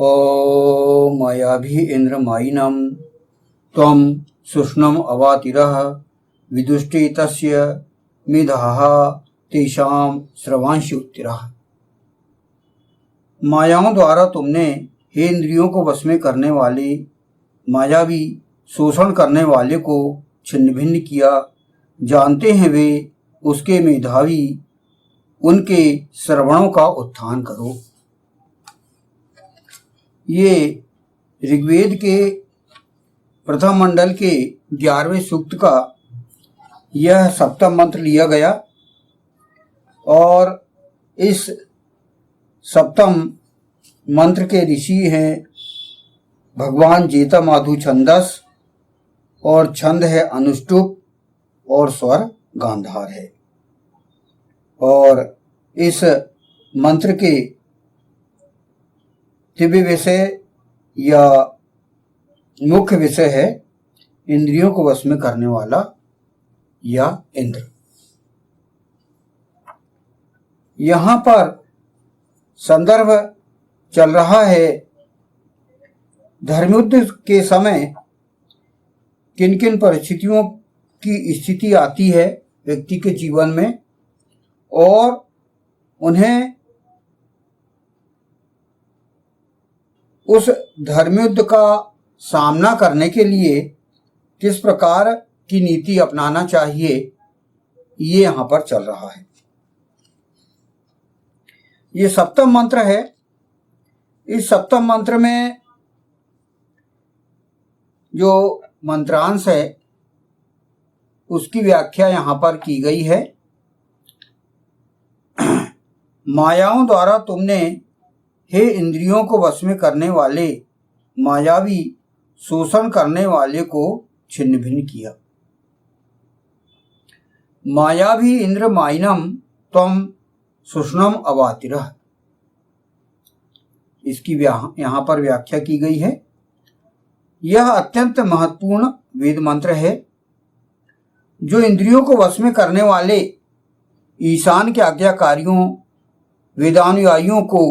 ॐ मयाभि इंद्रमायिनं त्वं सुष्णुम् अवातिरः विदुष्टे तस्य मेधाः तेषां श्रवांसि उत्तिरः। मायाओं द्वारा तुमने हे इंद्रियों को वश में करने वाले मायावी शोषण करने वाले को छिन्न भिन्न किया। जानते हैं वे उसके मेधावी, उनके श्रवणों का उत्थान करो। ये ऋग्वेद के प्रथम मंडल के 11वें सूक्त का यह सप्तम मंत्र लिया गया और इस सप्तम मंत्र के ऋषि हैं भगवान जेतमाधु छंदस और छंद है अनुष्टुप और स्वर गांधार है। और इस मंत्र के दिव्य विषय या मुख्य विषय है इंद्रियों को वश में करने वाला या इंद्र। यहाँ पर संदर्भ चल रहा है धर्मयुद्ध के समय किन किन परिस्थितियों की स्थिति आती है व्यक्ति के जीवन में और उन्हें उस धर्मयुद्ध का सामना करने के लिए किस प्रकार की नीति अपनाना चाहिए, ये यहाँ पर चल रहा है। ये सप्तम मंत्र है। इस सप्तम मंत्र में जो मंत्रांश है उसकी व्याख्या यहाँ पर की गई है। मायाओं द्वारा तुमने हे इंद्रियों को वश में करने वाले मायावी शोषण करने वाले को छिन्न भिन्न किया। मायावी इंद्र माइनम त्वं सुष्णुम अवातिरः, इसकी यहाँ पर व्याख्या की गई है। यह अत्यंत महत्वपूर्ण वेद मंत्र है जो इंद्रियों को वश में करने वाले ईशान के आज्ञाकारियों वेदानुयायियों को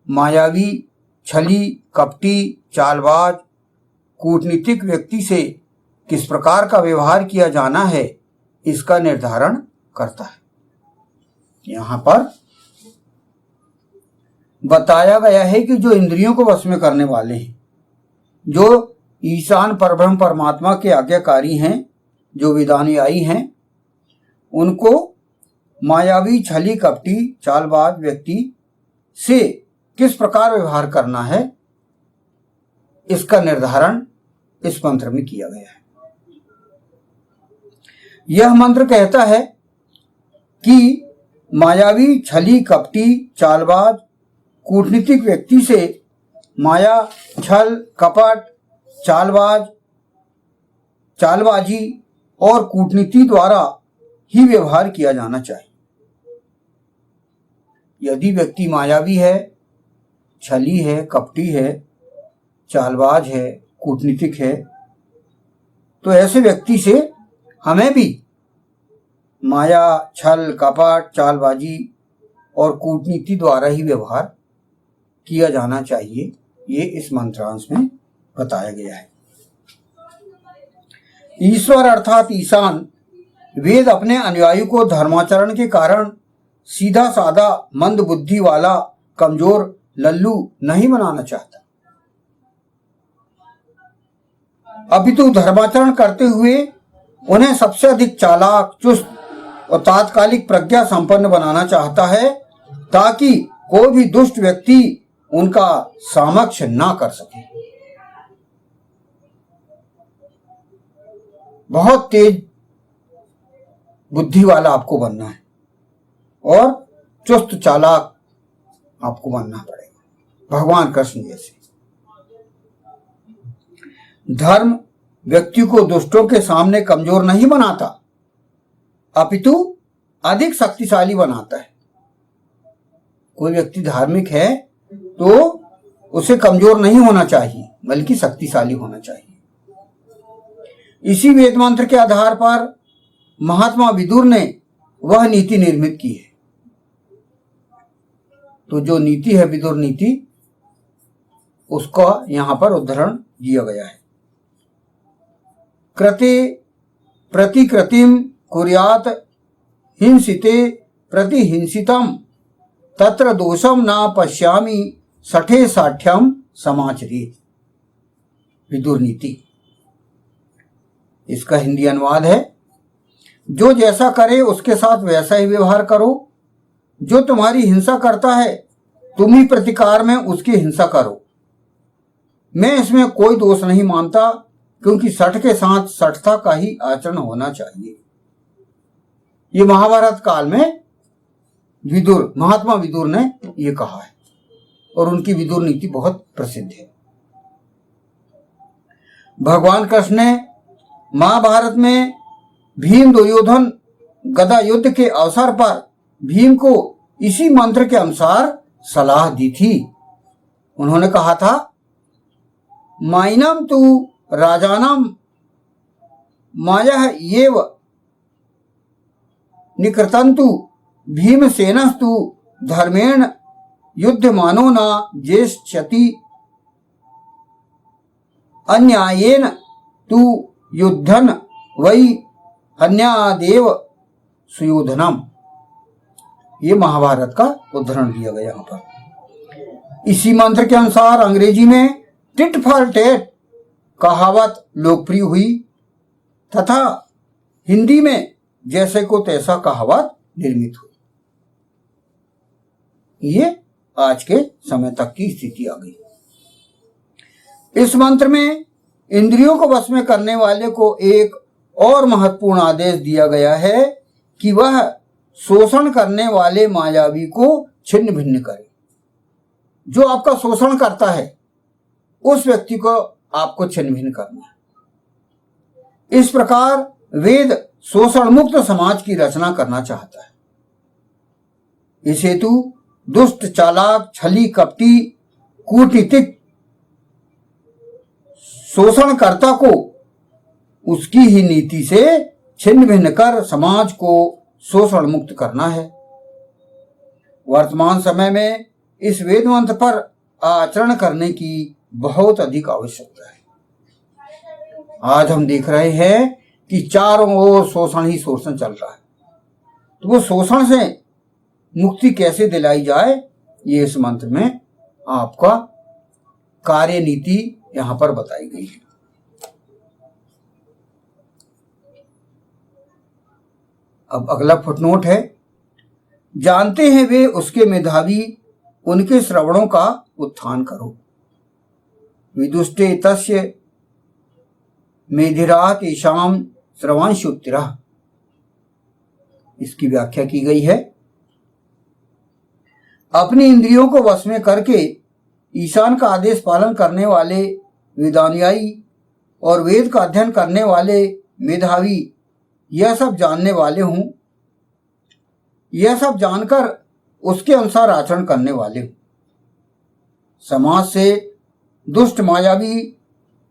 मायावी, छली, कपटी, चालबाज, कूटनीतिक व्यक्ति से किस प्रकार का व्यवहार किया जाना है इसका निर्धारण करता है। यहाँ पर बताया गया है कि जो इंद्रियों को वश में करने वाले हैं, जो ईशान परब्रह्म परमात्मा के आज्ञाकारी हैं, जो वेदानुयायी हैं, उनको मायावी, छली, कपटी, चालबाज व्यक्ति से किस प्रकार व्यवहार करना है इसका निर्धारण इस मंत्र में किया गया है। यह मंत्र कहता है कि मायावी, छली, कपटी, चालबाज, कूटनीतिक व्यक्ति से माया, छल, कपट, चालबाजी और कूटनीति द्वारा ही व्यवहार किया जाना चाहिए। यदि व्यक्ति मायावी है, छली है, कपटी है, चालबाज है, कूटनीतिक है, तो ऐसे व्यक्ति से हमें भी माया, छल, कपट, चालबाजी और कूटनीति द्वारा ही व्यवहार किया जाना चाहिए। ये इस मंत्रांश में बताया गया है। ईश्वर अर्थात ईशान वेद अपने अनुयायी को धर्माचरण के कारण सीधा साधा, मंद बुद्धि वाला, कमजोर, लल्लू नहीं बनाना चाहता, अपितु धर्माचरण करते हुए उन्हें सबसे अधिक चालाक, चुस्त और तात्कालिक प्रज्ञा संपन्न बनाना चाहता है ताकि कोई भी दुष्ट व्यक्ति उनका सामक्ष ना कर सके। बहुत तेज बुद्धि वाला आपको बनना है और चुस्त चालाक आपको बनना पड़ेगा, भगवान कृष्ण जैसे। धर्म व्यक्ति को दुष्टों के सामने कमजोर नहीं बनाता, अपितु अधिक शक्तिशाली बनाता है। कोई व्यक्ति धार्मिक है तो उसे कमजोर नहीं होना चाहिए बल्कि शक्तिशाली होना चाहिए। इसी वेद मंत्र के आधार पर महात्मा विदुर ने वह नीति निर्मित की है। तो जो नीति है विदुर नीति, उसका यहाँ पर उदाहरण दिया गया है। कृते प्रतिकृतिम कुर्यात हिंसिते प्रतिहिंसितम तत्र दोषम न पश्यामि सठे साठ्यम समाचरेत्। विदुर नीति। इसका हिंदी अनुवाद है, जो जैसा करे उसके साथ वैसा ही व्यवहार करो। जो तुम्हारी हिंसा करता है तुम ही प्रतिकार में उसकी हिंसा करो। मैं इसमें कोई दोष नहीं मानता, क्योंकि सठ के साथ सठता का ही आचरण होना चाहिए। ये महाभारत काल में विदुर, महात्मा विदुर ने ये कहा है और उनकी विदुर नीति बहुत प्रसिद्ध है। भगवान कृष्ण ने महाभारत में भीम दुर्योधन गदा युद्ध के अवसर पर भीम को इसी मंत्र के अनुसार सलाह दी थी। उन्होंने कहा था, माइनम तु राजानम माया येव निकृतंतु भीमसेनस्तु धर्मेण युद्धमानो न जेष्यति अन्यायेन तु युद्धन वै हन्यादेव सुयोधनम। ये महाभारत का उदाहरण दिया गया यहाँ पर। इसी मंत्र के अनुसार अंग्रेजी में टिट फॉर टेट कहावत लोकप्रिय हुई तथा हिंदी में जैसे को तैसा कहावत निर्मित हुई। ये आज के समय तक की स्थिति आ गई। इस मंत्र में इंद्रियों को वश में करने वाले को एक और महत्वपूर्ण आदेश दिया गया है कि वह शोषण करने वाले मायावी को छिन्न भिन्न करे। जो आपका शोषण करता है उस व्यक्ति को आपको छिन्न भिन्न करना है। इस प्रकार वेद शोषण मुक्त समाज की रचना करना चाहता है। इस हेतु दुष्ट, चालाक, छली, कपटी, कूटनीतिक शोषणकर्ता को उसकी ही नीति से छिन्न भिन्न कर समाज को शोषण मुक्त करना है। वर्तमान समय में इस वेद मंत्र पर आचरण करने की बहुत अधिक आवश्यकता है। आज हम देख रहे हैं कि चारों ओर शोषण ही शोषण चल रहा है। तो वो शोषण से मुक्ति कैसे दिलाई जाए, ये इस मंत्र में आपका कार्य नीति यहां पर बताई गई है। अब अगला फुटनोट है, जानते हैं वे उसके मेधावी, उनके श्रवणों का उत्थान करो। विदुष्टे तस्य मेधिरात ईशाम श्रवंशुत्तिरः। इसकी व्याख्या की गई है, अपनी इंद्रियों को वश में करके ईशान का आदेश पालन करने वाले वेदानुयायी और वेद का अध्ययन करने वाले मेधावी यह सब जानने वाले हों, यह सब जानकर उसके अनुसार आचरण करने वाले हों। समाज से दुष्ट मायावी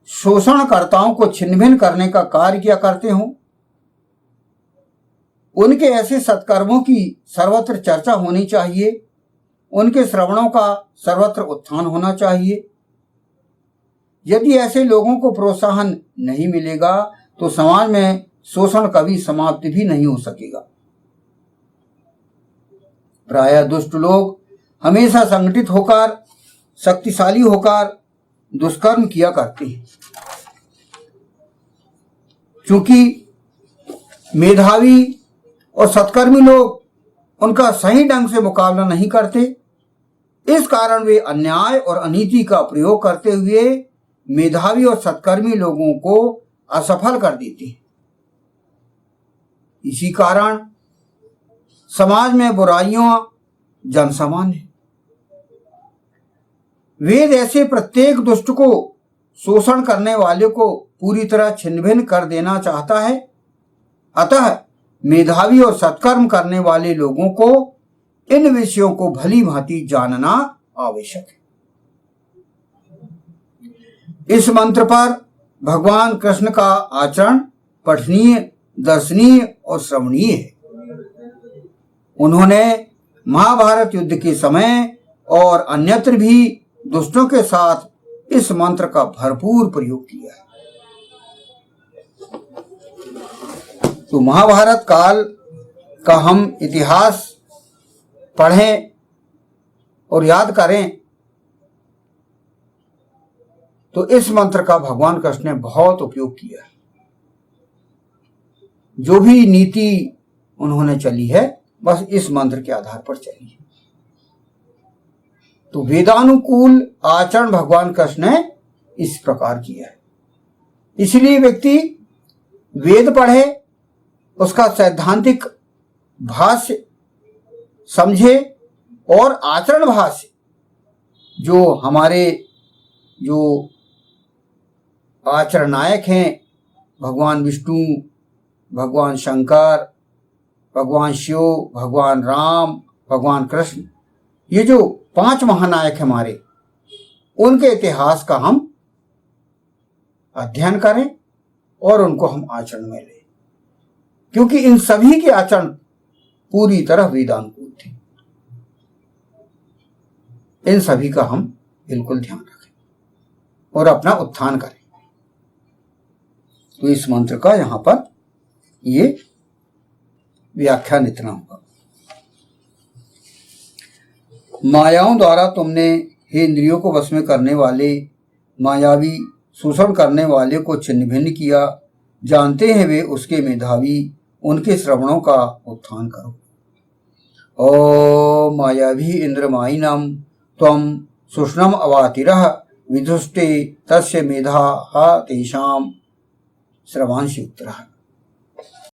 शोषणकर्ताओं को छिन्न भिन्न करने का कार्य किया करते हों, उनके ऐसे सत्कर्मों की सर्वत्र चर्चा होनी चाहिए, उनके श्रवणों का सर्वत्र उत्थान होना चाहिए। यदि ऐसे लोगों को प्रोत्साहन नहीं मिलेगा तो समाज में शोषण कभी समाप्ति भी नहीं हो सकेगा। प्रायः दुष्ट लोग हमेशा संगठित होकर, शक्तिशाली होकर दुष्कर्म किया करते हैं। चूंकि मेधावी और सत्कर्मी लोग उनका सही ढंग से मुकाबला नहीं करते, इस कारण वे अन्याय और अनीति का प्रयोग करते हुए मेधावी और सत्कर्मी लोगों को असफल कर देते हैं। इसी कारण समाज में बुराइयां जनसामान्य है। वेद ऐसे प्रत्येक दुष्ट को, शोषण करने वाले को पूरी तरह छिन्न भिन्न कर देना चाहता है। अतः मेधावी और सत्कर्म करने वाले लोगों को इन विषयों को भली भांति जानना आवश्यक है। इस मंत्र पर भगवान कृष्ण का आचरण पठनीय, दर्शनीय और श्रवणीय है। उन्होंने महाभारत युद्ध के समय और अन्यत्र भी दुष्टों के साथ इस मंत्र का भरपूर प्रयोग किया है। तो महाभारत काल का हम इतिहास पढ़ें और याद करें तो इस मंत्र का भगवान कृष्ण ने बहुत उपयोग किया है। जो भी नीति उन्होंने चली है बस इस मंत्र के आधार पर चली है। तो वेदानुकूल आचरण भगवान कृष्ण ने इस प्रकार किया है। इसलिए व्यक्ति वेद पढ़े, उसका सैद्धांतिक भाष्य समझे और आचरण भाष्य जो हमारे जो आचरणनायक हैं भगवान विष्णु, भगवान शंकर, भगवान शिव, भगवान राम, भगवान कृष्ण, ये जो 5 महानायक हमारे, उनके इतिहास का हम अध्ययन करें और उनको हम आचरण में लें, क्योंकि इन सभी के आचरण पूरी तरह वेदानुकूल थे। इन सभी का हम बिल्कुल ध्यान रखें और अपना उत्थान करें। तो इस मंत्र का यहां पर ये व्याख्यान इतना होगा। मायाओं द्वारा तुमने हे इंद्रियों को वश में करने वाले मायावी शोषण करने वाले को छिन्न भिन्न किया, जानते हैं वे उसके मेधावी, उनके श्रवणों का उत्थान करो। ओ मायावी इंद्रमायिनम त्वं शुष्णम अवातिरः विधुष्टे तस्य मेधा तेषां श्रवांसि उत्तरः।